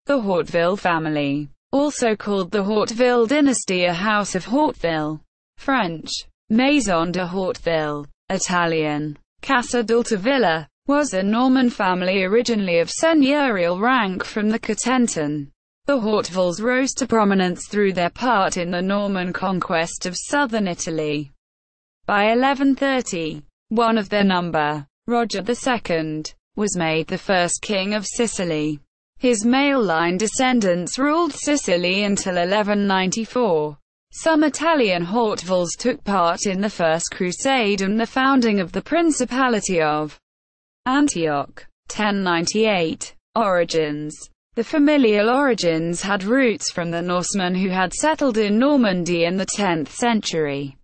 The Hauteville family, also called the Hauteville dynasty or House of Hauteville, French, Maison de Hauteville, Italian, Casa d'Hauteville, was a Norman family originally of seigneurial rank from the Cotentin. The Hautevilles rose to prominence through their part in the Norman conquest of southern Italy. By 1130, one of their number, Roger II, was made the first king of Sicily. His male line descendants ruled Sicily until 1194. Some Italian Hautevilles took part in the First Crusade and the founding of the Principality of Antioch, 1098. Origins. The familial origins had roots from the Norsemen who had settled in Normandy in the 10th century.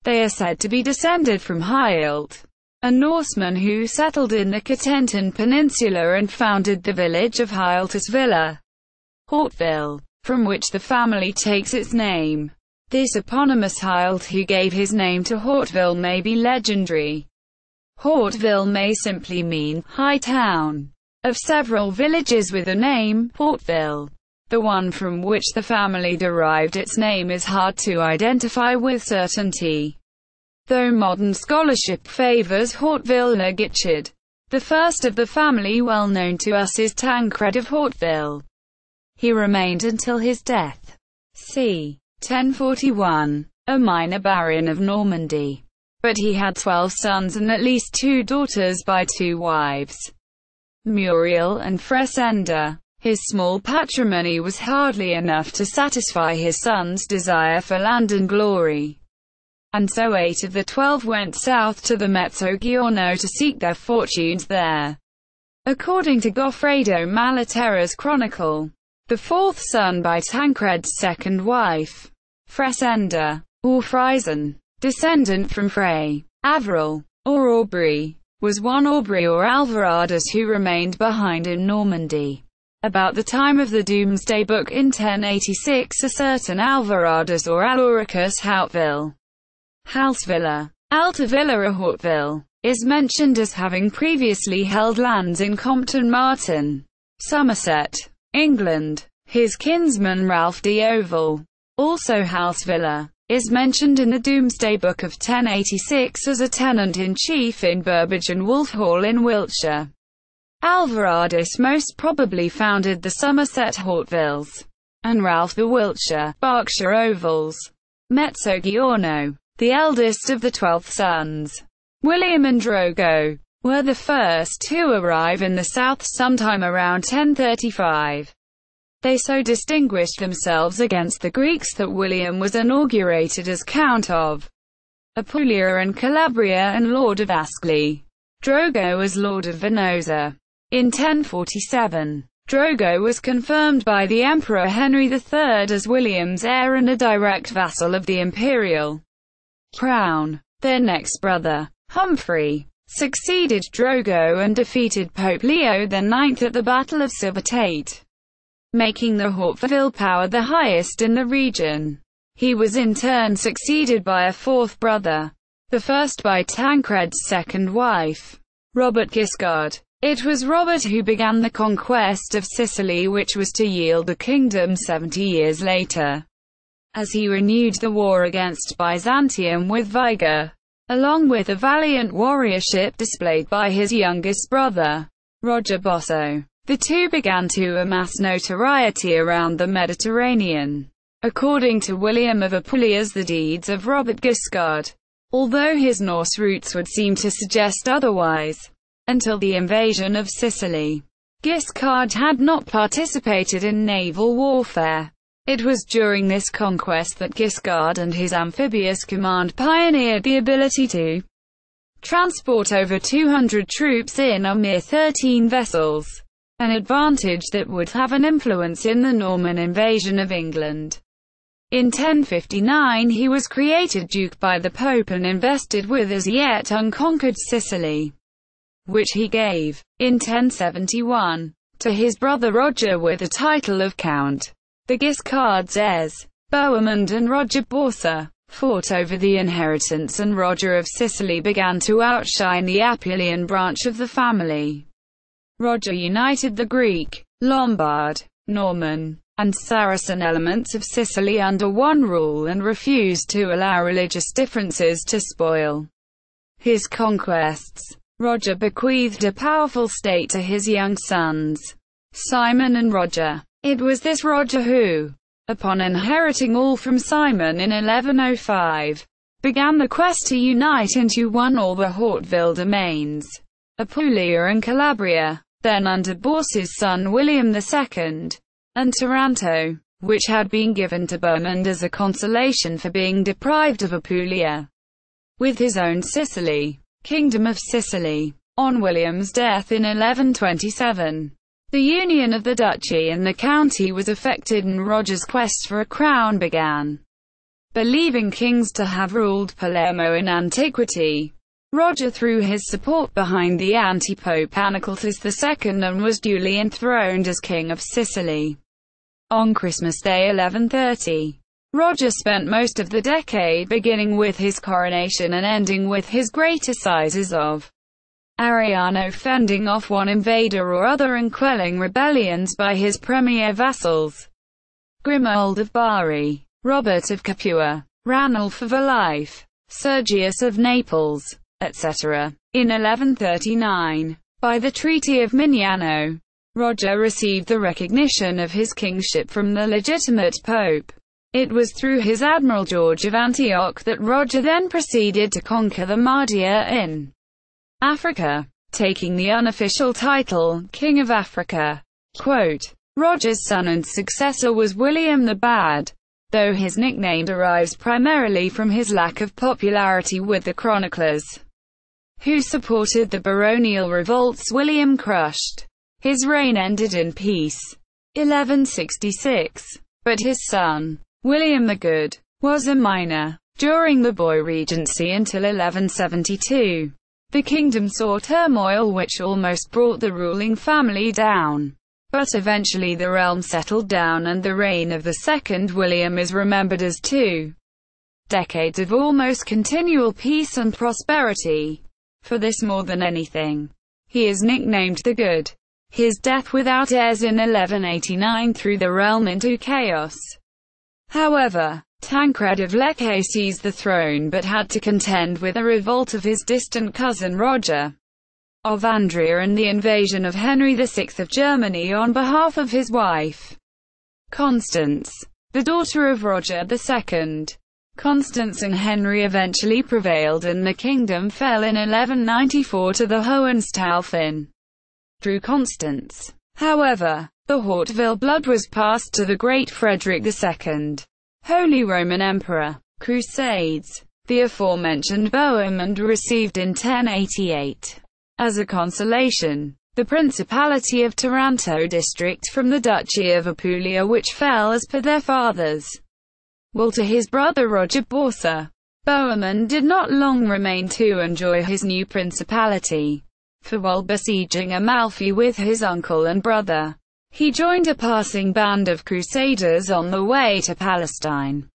They are said to be descended from Haute, a Norseman who settled in the Cotentin Peninsula and founded the village of Hauteville, Hauteville, from which the family takes its name. This eponymous Haute who gave his name to Hauteville may be legendary. Hauteville may simply mean high town. Of several villages with the name Hauteville, the one from which the family derived its name is hard to identify with certainty, though modern scholarship favors Hauteville le Guichard. The first of the family well known to us is Tancred of Hauteville. He remained until his death, c. 1041, a minor baron of Normandy. But he had 12 sons and at least 2 daughters by 2 wives, Muriel and Fresenda. His small patrimony was hardly enough to satisfy his son's desire for land and glory, and so 8 of the 12 went south to the Mezzogiorno to seek their fortunes there. According to Goffredo Malaterra's chronicle, the 4th son by Tancred's second wife, Fresenda, or Friesen, descendant from Frey, Averil, or Aubry, was one Aubry or Alvaradus who remained behind in Normandy. About the time of the Domesday Book in 1086, a certain Alvaradus or Aloricus Hauteville, Hauteville, or Hauteville, is mentioned as having previously held lands in Compton Martin, Somerset, England. His kinsman Ralph de Hauteville, also Hauteville, is mentioned in the Domesday Book of 1086 as a tenant-in-chief in Burbage and Wolfhall in Wiltshire. Alvaradus most probably founded the Somerset Hautevilles, and Ralph the Wiltshire, Berkshire Hauteville. Mezzogiorno, the eldest of the 12 sons, William and Drogo, were the first to arrive in the south sometime around 1035. They so distinguished themselves against the Greeks that William was inaugurated as Count of Apulia and Calabria and Lord of Ascoli. Drogo as Lord of Venosa. In 1047, Drogo was confirmed by the Emperor Henry III as William's heir and a direct vassal of the imperial crown. Their next brother, Humphrey, succeeded Drogo and defeated Pope Leo IX at the Battle of Civitate, making the Hauteville power the highest in the region. He was in turn succeeded by a 4th brother, the first by Tancred's second wife, Robert Guiscard. It was Robert who began the conquest of Sicily, which was to yield a kingdom 70 years later, as he renewed the war against Byzantium with vigor, along with the valiant warriorship displayed by his youngest brother, Roger Bosso. The two began to amass notoriety around the Mediterranean. According to William of Apulia's The Deeds of Robert Guiscard, although his Norse roots would seem to suggest otherwise, until the invasion of Sicily, Guiscard had not participated in naval warfare. It was during this conquest that Guiscard and his amphibious command pioneered the ability to transport over 200 troops in a mere 13 vessels, an advantage that would have an influence in the Norman invasion of England. In 1059 he was created duke by the Pope and invested with as yet unconquered Sicily, which he gave, in 1071, to his brother Roger with the title of Count. The Guiscards heirs, Bohemond and Roger Borsa, fought over the inheritance, and Roger of Sicily began to outshine the Apulian branch of the family. Roger united the Greek, Lombard, Norman, and Saracen elements of Sicily under one rule and refused to allow religious differences to spoil his conquests. Roger bequeathed a powerful state to his young sons, Simon and Roger. It was this Roger who, upon inheriting all from Simon in 1105, began the quest to unite into one all the Hauteville domains, Apulia and Calabria, then under Borsa's son William II, and Taranto, which had been given to Bohemond as a consolation for being deprived of Apulia, with his own Sicily, Kingdom of Sicily. On William's death in 1127, the union of the duchy and the county was effected and Roger's quest for a crown began. Believing kings to have ruled Palermo in antiquity, Roger threw his support behind the anti-pope Anacultus II and was duly enthroned as King of Sicily. On Christmas Day 1130, Roger spent most of the decade beginning with his coronation and ending with his great assizes of Ariano, fending off one invader or other and quelling rebellions by his premier vassals, Grimoald of Bari, Robert of Capua, Ranulf of Alife, Sergius of Naples, etc. In 1139, by the Treaty of Mignano, Roger received the recognition of his kingship from the legitimate pope. It was through his admiral George of Antioch that Roger then proceeded to conquer the Mahdia in Africa, taking the unofficial title, King of Africa. Quote, Roger's son and successor was William the Bad, though his nickname derives primarily from his lack of popularity with the chroniclers, who supported the baronial revolts William crushed. His reign ended in peace, 1166, but his son, William the Good, was a minor. During the Boy Regency until 1172, the kingdom saw turmoil which almost brought the ruling family down. But eventually the realm settled down and the reign of the second William is remembered as 2 decades of almost continual peace and prosperity. For this more than anything, he is nicknamed the Good. His death without heirs in 1189 threw the realm into chaos. However, Tancred of Lecce seized the throne but had to contend with a revolt of his distant cousin Roger of Andria and the invasion of Henry VI of Germany on behalf of his wife, Constance, the daughter of Roger II. Constance and Henry eventually prevailed and the kingdom fell in 1194 to the Hohenstaufen. Through Constance, however, the Hauteville blood was passed to the great Frederick II, Holy Roman Emperor. Crusades. The aforementioned Bohemond received in 1088, as a consolation, the Principality of Taranto district from the Duchy of Apulia, which fell as per their fathers' will to his brother Roger Borsa. Bohemond did not long remain to enjoy his new principality, for while besieging Amalfi with his uncle and brother, he joined a passing band of crusaders on the way to Palestine.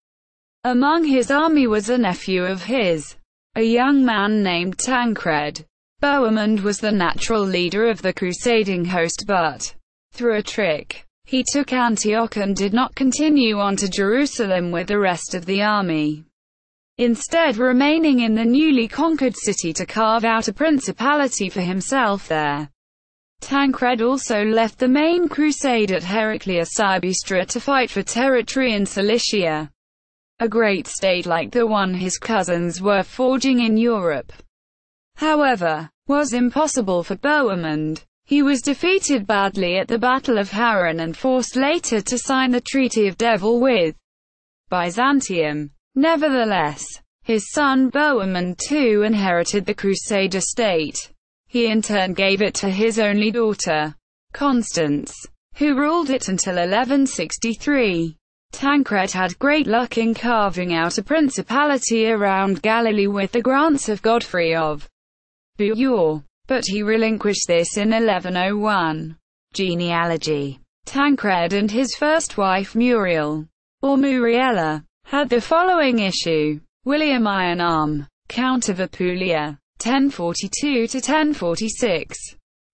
Among his army was a nephew of his, a young man named Tancred. Bohemond was the natural leader of the crusading host but, through a trick, he took Antioch and did not continue on to Jerusalem with the rest of the army, instead remaining in the newly conquered city to carve out a principality for himself there. Tancred also left the main crusade at Heraclea Sybistra to fight for territory in Cilicia, a great state like the one his cousins were forging in Europe. However, was impossible for Bohemond. He was defeated badly at the Battle of Harran and forced later to sign the Treaty of Devil with Byzantium. Nevertheless, his son Bohemond too inherited the Crusader state. He in turn gave it to his only daughter, Constance, who ruled it until 1163. Tancred had great luck in carving out a principality around Galilee with the grants of Godfrey of Bouillon, but he relinquished this in 1101. Genealogy. Tancred and his first wife Muriel, or Muriella, had the following issue: William Iron Arm, Count of Apulia, 1042 to 1046.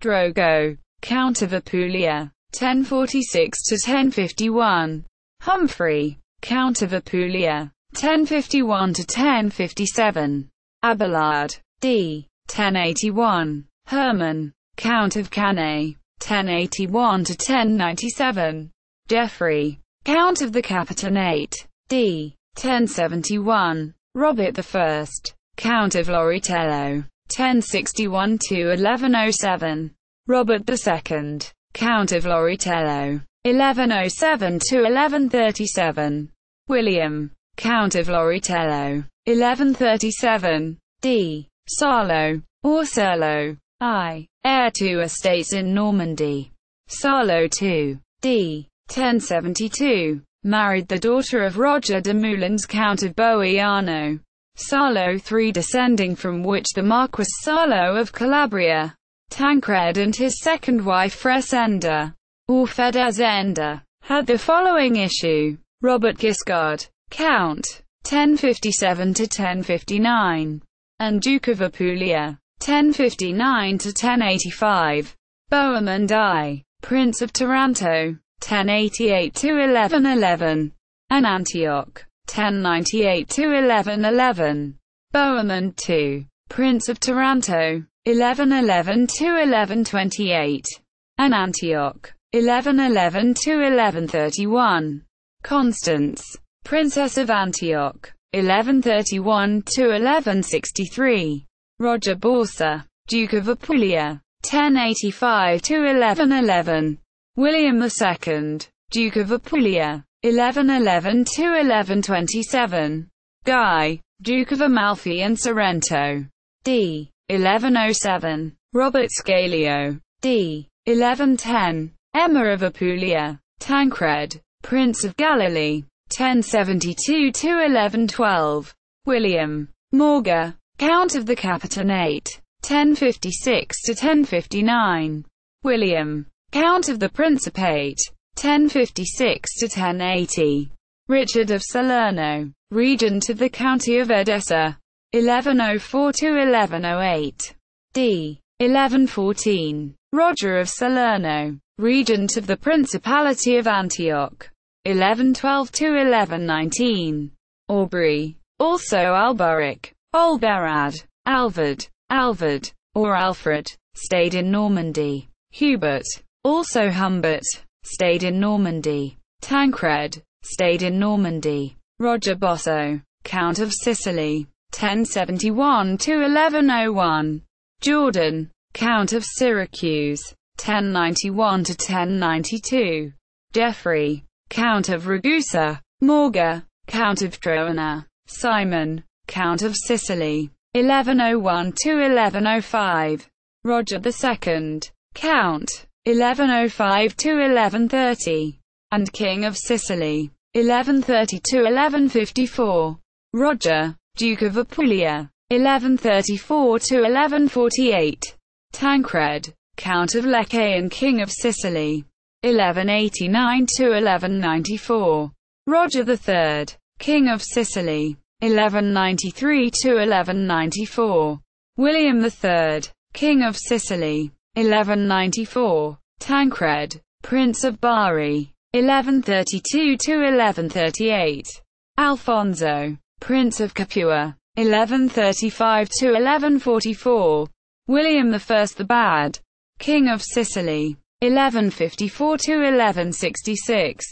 Drogo, Count of Apulia, 1046 to 1051. Humphrey, Count of Apulia, 1051 to 1057. Abelard, d. 1081. Herman, Count of Cannae, 1081 to 1097. Geoffrey, Count of the Capitanate, d. 1071. Robert I, Count of Loritello, 1061 to 1107. Robert II, Count of Loritello, 1107 to 1137. William, Count of Loritello, 1137. D. Sarlo, or Serlo, I, heir to estates in Normandy. Sarlo II, d. 1072, married the daughter of Roger de Moulins, Count of Boiano. Sarlo III, descending from which the Marquis Sarlo of Calabria, Tancred and his second wife Fresenda, or Fedezenda, had the following issue. Robert Guiscard, Count, 1057 to 1059, and Duke of Apulia, 1059 to 1085. Bohemond I, Prince of Taranto, 1088 to 1111, and Antioch, 1098 to 1111. Bohemond II, Prince of Taranto, 1111 to 1128, and Antioch, 1111 to 1131. Constance, Princess of Antioch, 1131 to 1163. Roger Borsa, Duke of Apulia, 1085 to 1111. William II, Duke of Apulia, 1111 to 1127. Guy, Duke of Amalfi and Sorrento, d. 1107. Robert Scalio, d. 1110. Emma of Apulia, Tancred, Prince of Galilee, 1072 to 1112. William, Morga, Count of the Capitanate, 1056 to 1059. William, Count of the Principate, 1056 to 1080. Richard of Salerno, Regent of the County of Edessa, 1104 to 1108. d. 1114. Roger of Salerno, Regent of the Principality of Antioch, 1112 to 1119. Aubrey, also Alberic, Olberad, Alvard, or Alfred, stayed in Normandy. Hubert, also Humbert, stayed in Normandy. Tancred, stayed in Normandy. Roger Bosso, Count of Sicily, 1071 to 1101. Jordan, Count of Syracuse, 1091 to 1092. Geoffrey, Count of Ragusa. Morga, Count of Troana. Simon, Count of Sicily, 1101 to 1105. Roger II, Count, 1105 to 1130, and King of Sicily, 1130 to 1154. Roger, Duke of Apulia, 1134 to 1148. Tancred, Count of Lecce and King of Sicily, 1189 to 1194. Roger III, King of Sicily, 1193 to 1194. William III, King of Sicily, 1194. Tancred, Prince of Bari, 1132 to 1138. Alfonso, Prince of Capua, 1135 to 1144. William I the Bad, King of Sicily, 1154 to 1166.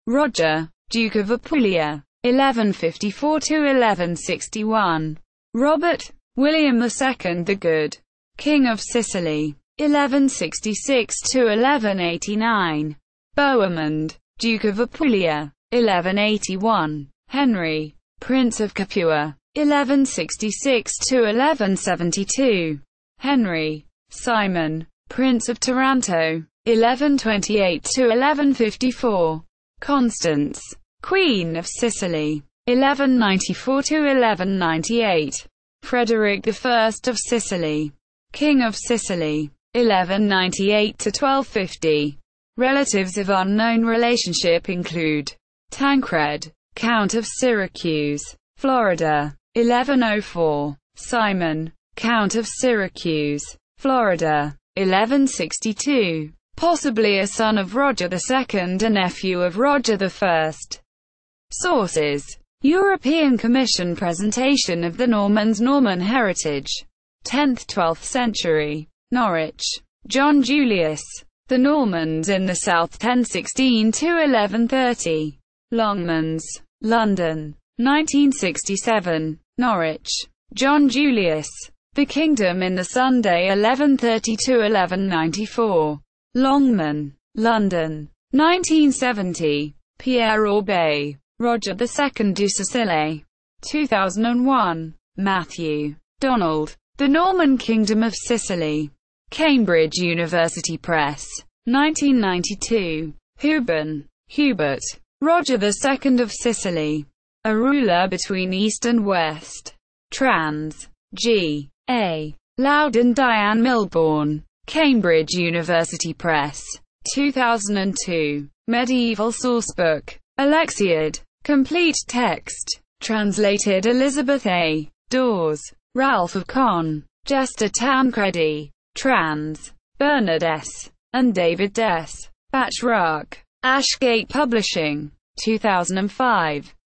Roger, Duke of Apulia, 1154 to 1161. Robert, William II the Good, King of Sicily, 1166 to 1189. Bohemond, Duke of Apulia, 1181. Henry, Prince of Capua, 1166 to 1172. Henry, Simon, Prince of Taranto, 1128 to 1154. Constance, Queen of Sicily, 1194 to 1198. Frederick I of Sicily, King of Sicily, 1198 to 1250. Relatives of unknown relationship include Tancred, Count of Syracuse, Florida, 1104. Simon, Count of Syracuse, Florida, 1162. possibly a son of Roger II, a nephew of Roger I. Sources: European Commission Presentation of the Normans, Norman Heritage, 10th–12th century. Norwich. John Julius. The Normans in the South, 1016–1130. Longmans. London. 1967. Norwich. John Julius. The Kingdom in the Sunday, 1130–1194. Longman. London. 1970. Pierre Orbet. Roger II de Sicily. 2001. Matthew. Donald. The Norman Kingdom of Sicily. Cambridge University Press. 1992. Hubert. Roger II of Sicily. A ruler between East and West. Trans. G. A. Loudon, Diane Milbourne. Cambridge University Press. 2002. Medieval Sourcebook. Alexiad. Complete text. Translated Elizabeth A. Dawes. Ralph of Con. Jester Tancredi. Trans. Bernard S. and David Des. Bachrach. Ashgate Publishing. 2005.